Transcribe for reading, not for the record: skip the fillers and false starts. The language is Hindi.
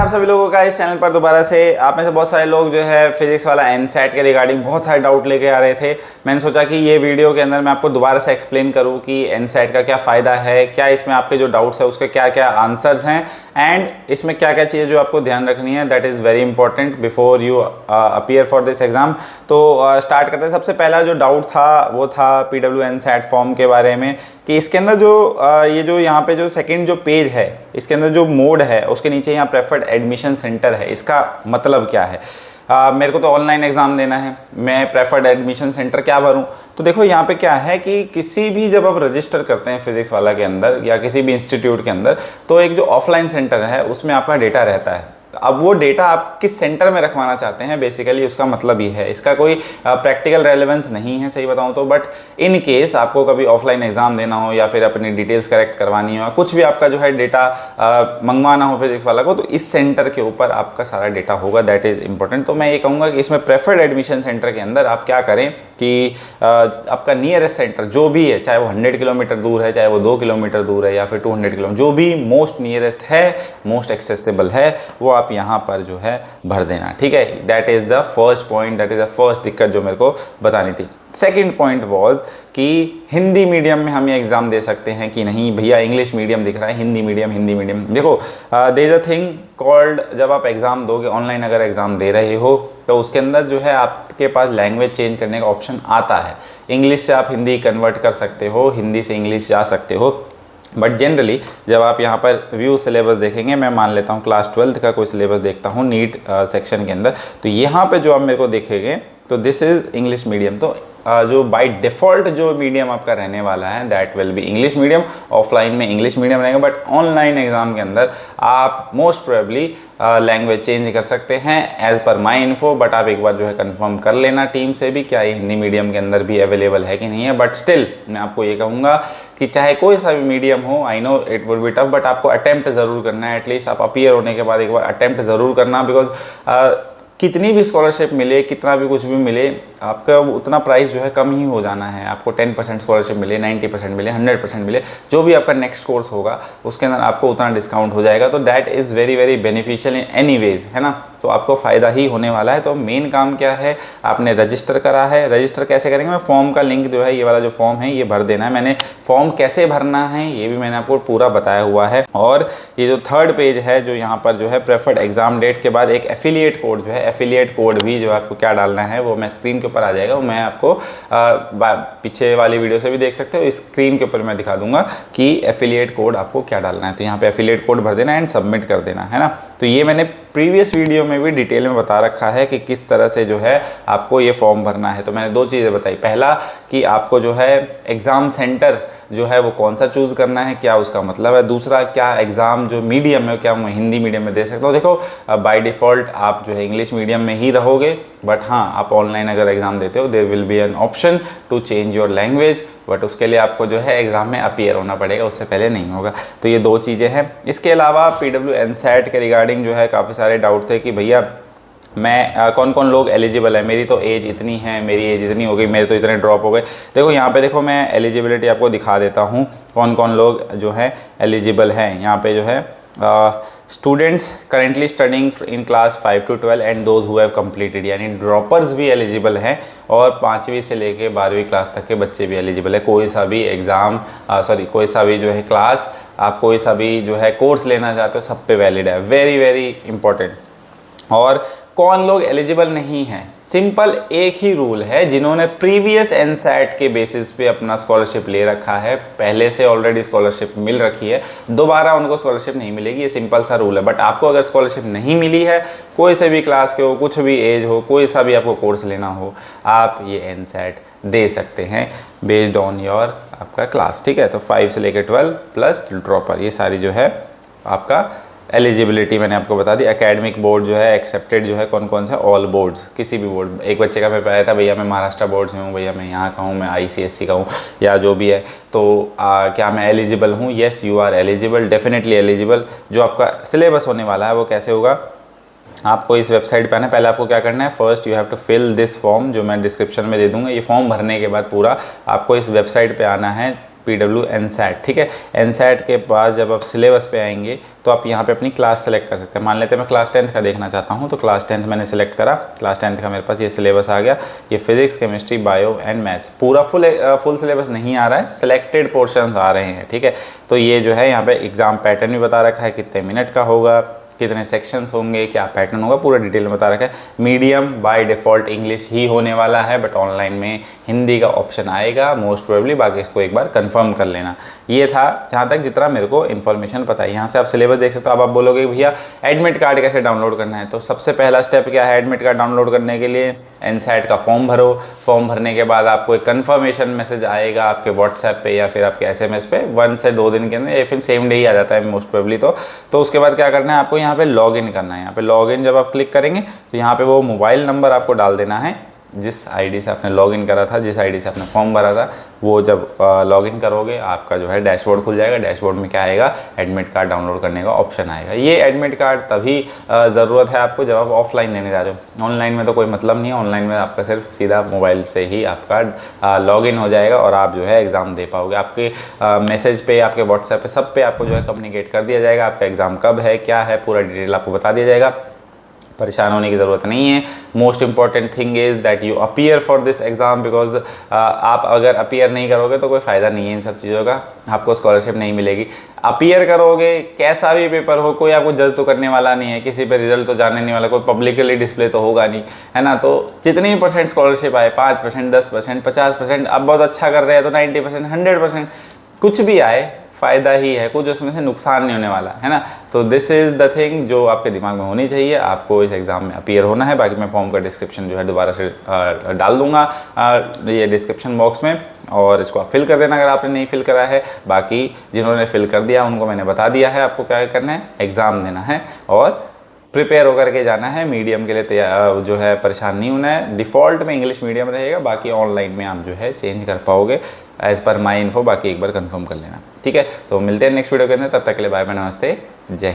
आप सभी लोगों का इस चैनल पर दोबारा से। आप में से बहुत सारे लोग जो है फिजिक्स वाला एनसेट के रिगार्डिंग बहुत सारे डाउट लेके आ रहे थे। मैंने सोचा कि ये वीडियो के अंदर मैं आपको दोबारा से एक्सप्लेन करूं कि एनसेट का क्या फ़ायदा है, क्या इसमें आपके जो डाउट्स है उसके क्या क्या आंसर्स हैं एंड इसमें क्या क्या चीज़ें जो आपको ध्यान रखनी है, that is very important before you appear for this exam. तो स्टार्ट करते हैं। सबसे पहला जो डाउट था वो था PW एनसेट फॉर्म के बारे में कि इसके अंदर जो ये जो यहाँ पे जो सेकंड जो पेज है इसके अंदर जो मोड है उसके नीचे यहाँ प्रेफर्ड एडमिशन सेंटर है। इसका मतलब क्या है? मेरे को तो ऑनलाइन एग्ज़ाम देना है, मैं प्रेफर्ड एडमिशन सेंटर क्या भरूं? तो देखो यहाँ पे क्या है कि किसी भी जब आप रजिस्टर करते हैं फिजिक्स वाला के अंदर या किसी भी इंस्टीट्यूट के अंदर, तो एक जो ऑफलाइन सेंटर है उसमें आपका डेटा रहता है। अब वो डेटा आप किस सेंटर में रखवाना चाहते हैं, बेसिकली उसका मतलब ही है। इसका कोई प्रैक्टिकल रेलेवेंस नहीं है सही बताऊं तो, बट इन केस आपको कभी ऑफलाइन एग्जाम देना हो या फिर अपनी डिटेल्स करेक्ट करवानी हो, कुछ भी आपका जो है डेटा मंगवाना हो फिजिक्स वाला को, तो इस सेंटर के ऊपर आपका सारा डेटा होगा। That is important. तो मैं ये कहूँगा कि इसमें प्रेफर्ड एडमिशन सेंटर के अंदर आप क्या करें कि आपका नियरेस्ट सेंटर जो भी है, चाहे वो 100 किलोमीटर दूर है, चाहे वो 2 किलोमीटर दूर है या फिर 200 किलोमीटर, जो भी मोस्ट नियरेस्ट है, मोस्ट एक्सेसिबल है, वो आप यहाँ पर जो है भर देना। ठीक है, that is the first point, that is the first दिक्कत जो मेरे को बतानी थी। सेकेंड पॉइंट वॉज कि हिंदी मीडियम में हम ये एग्ज़ाम दे सकते हैं कि नहीं भैया, इंग्लिश मीडियम दिख रहा है, हिंदी मीडियम। देखो there is a thing called, जब आप एग्ज़ाम दोगे ऑनलाइन, अगर एग्ज़ाम दे रहे हो तो उसके अंदर जो है आपके पास लैंग्वेज चेंज करने का ऑप्शन आता है। इंग्लिश से आप हिंदी कन्वर्ट कर सकते हो, हिंदी से इंग्लिश जा सकते हो, बट जनरली जब आप यहाँ पर व्यू सिलेबस देखेंगे, मैं मान लेता हूँ क्लास 12th का कोई सिलेबस देखता हूँ नीट सेक्शन के अंदर, तो यहाँ पे जो आप मेरे को देखेंगे तो दिस इज़ इंग्लिश मीडियम। तो जो बाय डिफ़ॉल्ट जो मीडियम आपका रहने वाला है that will be English medium. Offline में इंग्लिश मीडियम रहेगा, बट ऑनलाइन एग्ज़ाम के अंदर आप मोस्ट प्रोबेबली लैंग्वेज चेंज कर सकते हैं as per my info. But आप एक बार जो है कंफर्म कर लेना टीम से भी क्या ये हिंदी मीडियम के अंदर भी अवेलेबल है कि नहीं है। बट स्टिल मैं आपको ये कहूँगा कि चाहे कोई सा भी मीडियम हो, I know it will be tough, but आपको अटैम्प्ट ज़रूर करना है। एटलीस्ट आप अपीयर होने के बाद एक बार अटैम्प्ट ज़रूर करना, बिकॉज कितनी भी स्कॉलरशिप मिले, कितना भी कुछ भी मिले, आपका उतना प्राइस जो है कम ही हो जाना है। आपको 10% स्कॉलरशिप मिले, 90% मिले, 100% मिले, जो भी आपका नेक्स्ट कोर्स होगा उसके अंदर आपको उतना डिस्काउंट हो जाएगा। तो that is very very beneficial in any ways, है ना। तो आपको फ़ायदा ही होने वाला है। तो मेन काम क्या है, आपने रजिस्टर करा है। रजिस्टर कैसे करेंगे? मैं फॉर्म का लिंक जो है, ये वाला जो फॉर्म है ये भर देना है। मैंने फॉर्म कैसे भरना है ये भी मैंने आपको पूरा बताया हुआ है। और ये जो थर्ड पेज है, जो यहाँ पर जो है प्रेफर्ड एग्जाम डेट के बाद एक एफिलिएट कोड जो है, एफिलिएट कोड भी जो आपको क्या डालना है वो मैं स्क्रीन के ऊपर आ जाएगा, वो मैं आपको पीछे वाली वीडियो से भी देख सकते हो। स्क्रीन के ऊपर मैं दिखा दूंगा कि एफिलिएट कोड आपको क्या डालना है। तो यहाँ पे एफिलिएट कोड भर देना एंड सबमिट कर देना, है ना। तो ये मैंने प्रीवियस वीडियो में भी डिटेल में बता रखा है कि किस तरह से जो है आपको ये फॉर्म भरना है। तो मैंने दो चीज़ें बताई, पहला कि आपको जो है एग्ज़ाम सेंटर जो है वो कौन सा चूज़ करना है, क्या उसका मतलब है। दूसरा, क्या एग्ज़ाम जो मीडियम है क्या मैं हिंदी मीडियम में दे सकता हूँ। देखो बाय डिफ़ॉल्ट आप जो है इंग्लिश मीडियम में ही रहोगे, बट हाँ आप ऑनलाइन अगर एग्ज़ाम देते हो there will be an option to change your language, but उसके लिए आपको जो है एग्ज़ाम में अपीयर होना पड़ेगा, उससे पहले नहीं होगा। तो ये दो चीज़ें हैं। इसके अलावा PW एनसेट के रिगार्डिंग जो है काफ़ी सारे डाउट थे कि भैया मैं कौन कौन लोग एलिजिबल है, मेरी तो एज इतनी है, मेरी एज इतनी हो गई, मेरे तो इतने ड्रॉप हो गए। देखो यहाँ पे देखो, मैं एलिजिबिलिटी आपको दिखा देता हूँ कौन कौन लोग जो है एलिजिबल हैं। यहाँ पे जो है students currently studying in class 5 to 12 and those who have completed, यानी ड्रॉपर्स भी एलिजिबल हैं और 5वीं से लेके 12वीं क्लास तक के बच्चे भी एलिजिबल है। कोई सा भी एग्ज़ाम कोई सा भी जो है क्लास, आप कोई सा भी जो है कोर्स लेना चाहते हो, सब पे वैलिड है। Very very important. और कौन लोग एलिजिबल नहीं हैं? सिंपल एक ही रूल है, जिन्होंने प्रीवियस एनसेट के बेसिस पे अपना स्कॉलरशिप ले रखा है, पहले से ऑलरेडी स्कॉलरशिप मिल रखी है, दोबारा उनको स्कॉलरशिप नहीं मिलेगी। ये सिंपल सा रूल है। बट आपको अगर स्कॉलरशिप नहीं मिली है, कोई से भी क्लास के हो, कुछ भी एज हो, कोई सा भी आपको कोर्स लेना हो, आप ये एनसेट दे सकते हैं बेस्ड ऑन योर आपका क्लास। ठीक है, तो 5 से लेकर 12 प्लस ड्रॉपर, ये सारी जो है आपका एलिजिबिलिटी मैंने आपको बता दी। एकेडमिक बोर्ड जो है एक्सेप्टेड जो है कौन कौन सा, ऑल बोर्ड्स, किसी भी बोर्ड। एक बच्चे का पेपर आया था, भैया मैं महाराष्ट्र बोर्ड से हूँ, भैया मैं यहाँ का हूँ, मैं ICSC का हूँ या जो भी है, तो क्या मैं एलिजिबल हूँ? Yes you are eligible, definitely eligible. जो आपका सिलेबस होने वाला है वो कैसे होगा, आपको इस वेबसाइट पे आना है। पहले आपको क्या करना है, first you have to fill this form, जो मैं डिस्क्रिप्शन में दे दूँगा। ये फॉर्म भरने के बाद पूरा आपको इस वेबसाइट पे आना है PW NSAT, ठीक है। NSAT के बाद जब आप सिलेबस पे आएंगे तो आप यहाँ पे अपनी क्लास सेलेक्ट कर सकते हैं। मान लेते हैं मैं क्लास 10th का देखना चाहता हूँ, तो क्लास 10th मैंने सेलेक्ट करा, क्लास 10th का मेरे पास ये सिलेबस आ गया। ये physics, chemistry, bio and maths, पूरा फुल सिलेबस नहीं आ रहा है, सिलेक्टेड पोर्शंस आ रहे हैं, ठीक है। तो ये जो है यहाँ पे एग्जाम पैटर्न भी बता रखा है, कितने मिनट का होगा, कितने सेक्शंस होंगे, क्या पैटर्न होगा, पूरा डिटेल में बता रखा है। मीडियम बाय डिफ़ॉल्ट इंग्लिश ही होने वाला है, बट ऑनलाइन में हिंदी का ऑप्शन आएगा मोस्ट प्रोबेबली, बाकी इसको एक बार कंफर्म कर लेना। ये था जहाँ तक जितना मेरे को इन्फॉर्मेशन पता है। यहाँ से आप सिलेबस देख सकते हो। अब आप बोलोगे भैया एडमिट कार्ड कैसे डाउनलोड करना है, तो सबसे पहला स्टेप क्या है एडमिट कार्ड डाउनलोड करने के लिए, NSAT का फॉर्म भरो। फॉर्म भरने के बाद आपको एक कन्फर्मेशन मैसेज आएगा आपके व्हाट्सएप पे या फिर आपके SMS पे 1 से 2 दिन के अंदर, या फिर सेम डे ही आ जाता है मोस्ट प्रोबेबली। तो उसके बाद क्या करना है आपको यहाँ पे लॉगिन करना है। यहाँ पे लॉगिन जब आप क्लिक करेंगे तो यहाँ पे वो मोबाइल नंबर आपको डाल देना है जिस आईडी से आपने लॉगिन करा था, जिस आईडी से आपने फॉर्म भरा था। वो जब लॉगिन करोगे आपका जो है डैशबोर्ड खुल जाएगा। डैशबोर्ड में क्या आएगा, एडमिट कार्ड डाउनलोड करने का ऑप्शन आएगा। ये एडमिट कार्ड तभी ज़रूरत है आपको जब आप ऑफलाइन देने जा रहे हो। ऑनलाइन में तो कोई मतलब नहीं है, ऑनलाइन में आपका सिर्फ सीधा मोबाइल से ही आपका लॉगिन हो जाएगा और आप जो है एग्ज़ाम दे पाओगे। आपके मैसेज पे, आपके व्हाट्सएप पे, सब पे आपको जो है कम्युनिकेट कर दिया जाएगा, आपका एग्ज़ाम कब है, क्या है, पूरा डिटेल आपको बता दिया जाएगा। परेशान होने की ज़रूरत नहीं है। Most important thing is that you appear for this exam, because आप अगर अपीयर नहीं करोगे तो कोई फ़ायदा नहीं है इन सब चीज़ों का, आपको स्कॉलरशिप नहीं मिलेगी। अपीयर करोगे, कैसा भी पेपर हो, कोई आपको जज तो करने वाला नहीं है, किसी पे रिजल्ट तो जानने नहीं वाला, कोई पब्लिकली डिस्प्ले तो होगा नहीं, है ना। तो जितनी भी % स्कॉलरशिप आए, 5%, 10%, 50%, अब बहुत अच्छा कर रहे हैं तो 90%, 100%, कुछ भी आए फ़ायदा ही है, कुछ उसमें से नुकसान नहीं होने वाला है ना। तो दिस इज़ द थिंग जो आपके दिमाग में होनी चाहिए। आपको इस एग्ज़ाम में अपीयर होना है। बाकी मैं फॉर्म का डिस्क्रिप्शन जो है दोबारा से डाल दूंगा ये डिस्क्रिप्शन बॉक्स में, और इसको आप फिल कर देना अगर आपने नहीं फिल करा है। बाकी जिन्होंने फिल कर दिया उनको मैंने बता दिया है आपको क्या करना है, एग्ज़ाम देना है और प्रिपेयर होकर के जाना है। मीडियम के लिए जो है परेशान नहीं होना है। डिफ़ॉल्ट में इंग्लिश मीडियम रहेगा, बाकी ऑनलाइन में आप जो है चेंज कर पाओगे एज़ पर माई इन्फो। बाकी एक बार कंफर्म कर लेना, ठीक है। तो मिलते हैं नेक्स्ट वीडियो के अंदर, तब तक के लिए बाय बाय, नमस्ते, जय हिंद।